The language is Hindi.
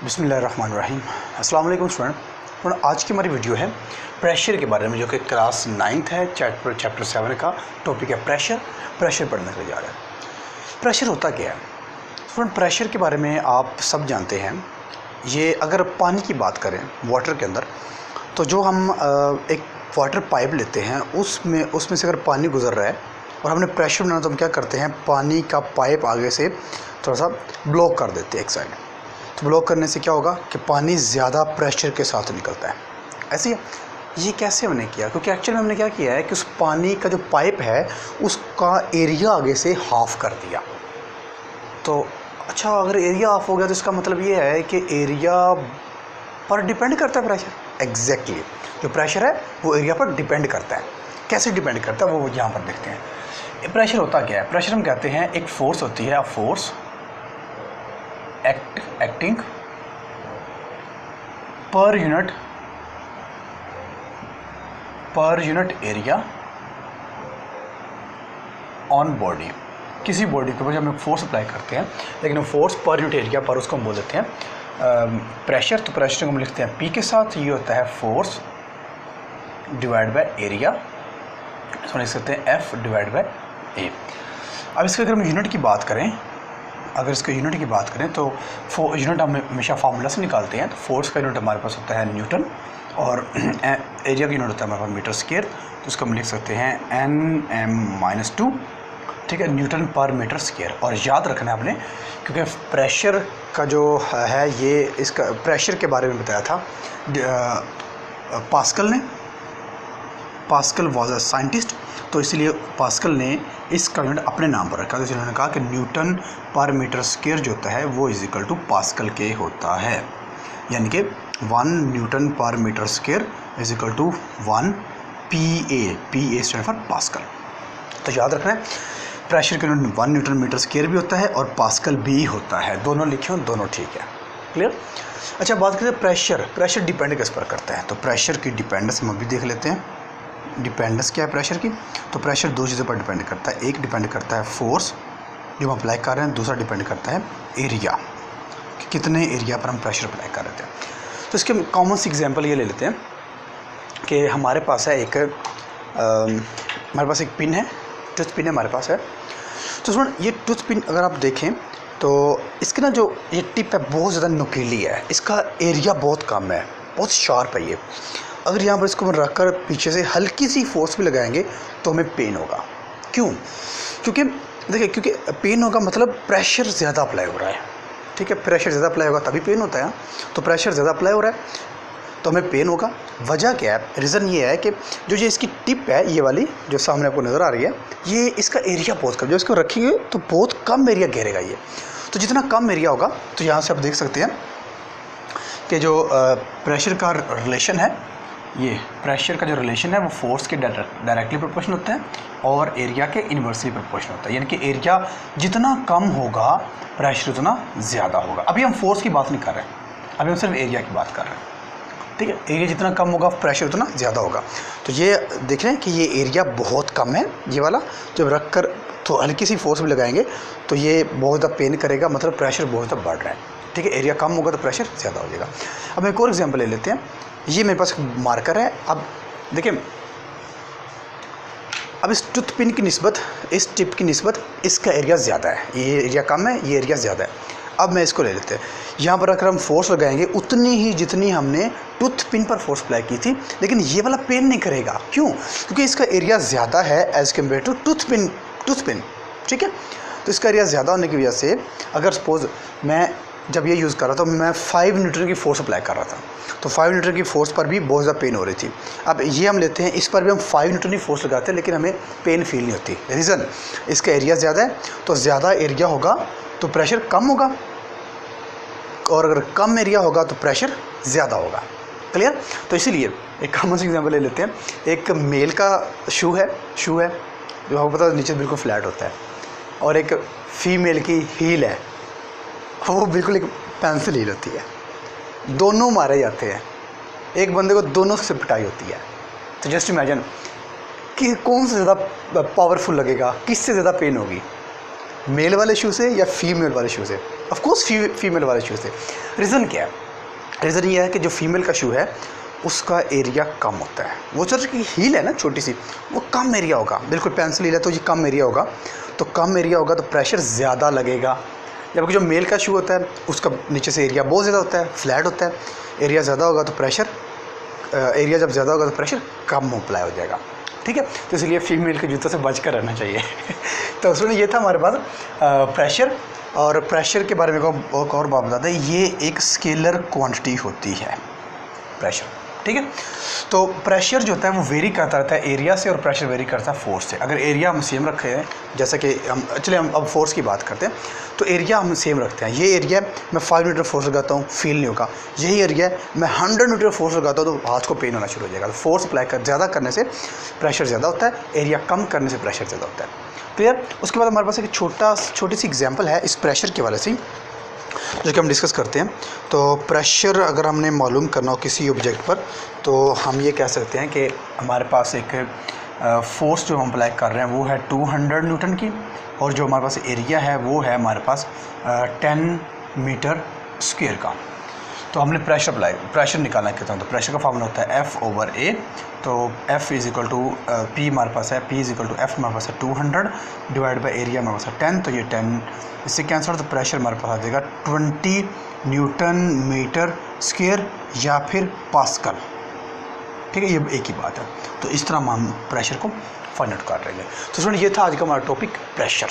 बिस्मिल्लाहिर्रहमानिर्रहीम। अस्सलाम वालेकुम स्टूडेंट। और आज की हमारी वीडियो है प्रेशर के बारे में, जो कि क्लास 9th है, चैप्टर 7 का टॉपिक है प्रेशर पढ़ने के लिए जा रहे हैं। प्रेशर होता क्या है स्टूडेंट? प्रेशर के बारे में आप सब जानते हैं। ये अगर पानी की बात करें वाटर के अंदर, तो जो हम एक वाटर पाइप लेते हैं उसमें से अगर पानी गुजर रहा है और हमने प्रेशर बनाना, तो हम क्या करते हैं, पानी का पाइप आगे से थोड़ा सा ब्लॉक कर देते हैं एक साइड। तो ब्लॉक करने से क्या होगा कि पानी ज़्यादा प्रेशर के साथ निकलता है। ऐसे ही ये कैसे हमने किया? क्योंकि एक्चुअली हमने क्या किया है कि उस पानी का जो पाइप है उसका एरिया आगे से हाफ़ कर दिया। तो अच्छा, अगर एरिया हाफ हो गया तो इसका मतलब ये है कि एरिया पर डिपेंड करता है प्रेशर। एग्जैक्टली जो प्रेशर है वो एरिया पर डिपेंड करता है। कैसे डिपेंड करता है वो यहाँ पर देखते हैं। प्रेशर होता क्या है? प्रेशर हम कहते हैं एक फोर्स होती है, force acting per unit area on body. किसी बॉडी के ऊपर जब हम फोर्स अप्लाई करते हैं, लेकिन फोर्स पर यूनिट एरिया पर, उसको हम बोल देते हैं प्रेशर। तो प्रेशर को हम लिखते हैं P के साथ। ये होता है फोर्स डिवाइड बाय एरिया, इसको लिख सकते हैं F डिवाइड बाय A। अब इसके अगर हम यूनिट की बात करें, तो यूनिट हम हमेशा फार्मूला से निकालते हैं। तो फोर्स का यूनिट हमारे पास होता है न्यूटन और एरिया का यूनिट होता है हमारे पास मीटर स्क्वायर। तो इसको हम लिख सकते हैं Nm-2, ठीक है, न्यूटन पर मीटर स्क्वायर। और याद रखना है आपने, क्योंकि प्रेशर का जो है ये, इसका प्रेशर के बारे में बताया था पास्कल वाज अ साइंटिस्ट, तो इसलिए पास्कल ने इसका यूनिट अपने नाम पर रखा। तो उन्होंने कहा कि न्यूटन पर मीटर स्क्वायर जो होता है वो इज इक्वल टू पास्कल के होता है, यानी कि 1 newton per metre square is equal to 1 PA stand for pascal. तो याद रखना है, प्रेशर का यूनिट 1 न्यूटन मीटर स्क्वायर भी होता है और पास्कल भी होता है। दोनों लिखे हो, दोनों ठीक है, क्लियर। अच्छा, बात करें प्रेशर डिपेंड किस पर करता है। तो प्रेशर की डिपेंडेंस हम अभी देख लेते हैं। डिपेंडेंस क्या है प्रेशर की? तो प्रेशर दो चीज़ों पर डिपेंड करता है। एक डिपेंड करता है फोर्स जो हम अप्लाई कर रहे हैं, दूसरा डिपेंड करता है एरिया, कि कितने एरिया पर हम प्रेशर अप्लाई कर रहे थे। तो इसके कॉमन सी एग्जांपल ये ले लेते हैं कि हमारे पास है एक पिन है, टूथ पिन है हमारे पास है। तो सुन, ये टूथ पिन अगर आप देखें तो इसकी ना जो ये टिप है बहुत ज़्यादा नुकीली है, इसका एरिया बहुत कम है, बहुत शार्प है ये। अगर यहाँ पर इसको रख कर पीछे से हल्की सी फोर्स भी लगाएंगे तो हमें पेन होगा। क्यों? क्योंकि पेन होगा मतलब प्रेशर ज़्यादा अप्लाई हो रहा है, ठीक है। प्रेशर ज़्यादा अप्लाई होगा तभी पेन होता है। तो प्रेशर ज़्यादा अप्लाई हो रहा है तो हमें पेन होगा। वजह क्या है? रीज़न ये है कि जो इसकी टिप है, ये वाली जो सामने आपको नज़र आ रही है, ये इसका एरिया बहुत कम, जब इसको रखेंगे तो बहुत कम एरिया घेरेगा ये। तो जितना कम एरिया होगा, तो यहाँ से आप देख सकते हैं कि जो प्रेशर का रिलेशन है, ये प्रेशर का जो रिलेशन है वो फोर्स के डायरेक्टली प्रोपोर्शनल होता है और एरिया के इन्वर्सली प्रोपोर्शनल होता है। यानी कि एरिया जितना कम होगा प्रेशर उतना ज़्यादा होगा। अभी हम फोर्स की बात नहीं कर रहे हैं, अभी हम सिर्फ एरिया की बात कर रहे हैं, ठीक है। एरिया जितना कम होगा प्रेशर उतना ज़्यादा होगा। तो ये देख रहे हैं कि ये एरिया बहुत कम है, ये वाला जब रख कर तो हल्की सी फोर्स भी लगाएंगे तो ये बहुत ज़्यादा पेन करेगा, मतलब प्रेशर बहुत ज़्यादा बढ़ रहा है, ठीक है। एरिया कम होगा तो प्रेशर ज़्यादा हो जाएगा। अब एक और एग्जांपल ले लेते हैं। ये मेरे पास मार्कर है। अब देखिए, अब इस टूथ पिन की निस्बत, इस टिप की निस्बत इसका एरिया ज़्यादा है, ये एरिया कम है, ये एरिया ज़्यादा है। अब मैं इसको ले लेते हैं, यहाँ पर अगर हम फोर्स लगाएंगे उतनी ही जितनी हमने टूथ पिन पर फोर्स अप्लाई की थी, लेकिन ये वाला पेन नहीं करेगा। क्यों? क्योंकि इसका एरिया ज़्यादा है as compared to tooth pin, ठीक है। तो इसका एरिया ज़्यादा होने की वजह से, अगर सपोज मैं जब ये यूज़ कर रहा था, मैं 5 न्यूटन की फोर्स अप्लाई कर रहा था, तो 5 न्यूटन की फोर्स पर भी बहुत ज़्यादा पेन हो रही थी। अब ये हम लेते हैं, इस पर भी हम 5 न्यूटन की फोर्स लगाते हैं, लेकिन हमें पेन फील नहीं होती। रीज़न, इसका एरिया ज़्यादा है, तो ज़्यादा एरिया होगा तो प्रेशर कम होगा, और अगर कम एरिया होगा तो प्रेशर ज़्यादा होगा, क्लियर। तो इसीलिए एक कॉमन सी एग्जाम्पल ले लेते हैं। एक मेल का शू है जो आपको पता है नीचे बिल्कुल फ्लैट होता है, और एक फीमेल की हील है, वो बिल्कुल एक पेंसिल हील होती है। दोनों मारे जाते हैं, एक बंदे को दोनों से पिटाई होती है। तो जस्ट इमेजिन कि कौन सा ज़्यादा पावरफुल लगेगा, किससे ज़्यादा पेन होगी। मेल वाले शू से या फीमेल वाले शू से? ऑफ कोर्स फीमेल वाले शू से। रीज़न क्या है? रीज़न ये है कि जो फीमेल का शू है उसका एरिया कम होता है। वो जो की हील है ना छोटी सी, वो कम एरिया होगा, बिल्कुल पेंसिल हील है तो ये कम एरिया होगा, तो कम एरिया होगा तो प्रेशर ज़्यादा लगेगा। जबकि जो मेल का शू होता है उसका नीचे से एरिया बहुत ज़्यादा होता है, फ्लैट होता है, एरिया ज़्यादा होगा तो प्रेशर एरिया जब ज़्यादा होगा तो प्रेशर कम अप्लाई हो जाएगा। ठीक है, तो इसलिए फीमेल के जूतों से बच कर रहना चाहिए। तो उसमें ये था हमारे पास प्रेशर। और प्रेशर के बारे में एक और बात बता दें, ये एक स्केलर क्वांटिटी होती है प्रेशर। ठीक है, तो प्रेशर जो होता है वो वेरी करता रहता है एरिया से, और प्रेशर वेरी करता है फोर्स से। अगर एरिया हम सेम रखे हैं, जैसे कि हम अब फोर्स की बात करते हैं, तो एरिया हम सेम रखते हैं। ये एरिया मैं 5 न्यूटन फोर्स लगाता हूँ, फील नहीं होगा। यही एरिया मैं 100 न्यूटन फोर्स लगाता हूँ तो हाथ को पेन होना शुरू हो जाएगा। तो फोर्स अप्लाई कर ज़्यादा करने से प्रेशर ज़्यादा होता है, एरिया कम करने से प्रेशर ज़्यादा होता है। क्लियर? उसके बाद हमारे पास एक छोटी सी एग्जाम्पल है इस प्रेशर के वाले से, जो कि हम डिस्कस करते हैं। तो प्रेशर अगर हमने मालूम करना हो किसी ऑब्जेक्ट पर, तो हम ये कह सकते हैं कि हमारे पास एक फोर्स जो हम अप्लाई कर रहे हैं वो है 200 न्यूटन की, और जो हमारे पास एरिया है वो है हमारे पास 10 मीटर स्क्वायर का। तो हमने प्रेशर निकालना कहते हैं, तो प्रेशर का फार्मूला होता है F/A। तो F is equal to P हमारे पास है, P is equal to F हमारे पास है 200 डिवाइड बाई एरिया हमारे पास है 10। तो ये 10 इससे कैंसिल, तो प्रेशर हमारे पास आ जाएगा 20 न्यूटन मीटर स्क्वायर या फिर पास्कल। ठीक है, ये एक ही बात है। तो इस तरह हम प्रेशर को फाइंड आउट कर रहे हैं। तो स्टूडेंट, ये था आज का हमारा टॉपिक प्रेशर।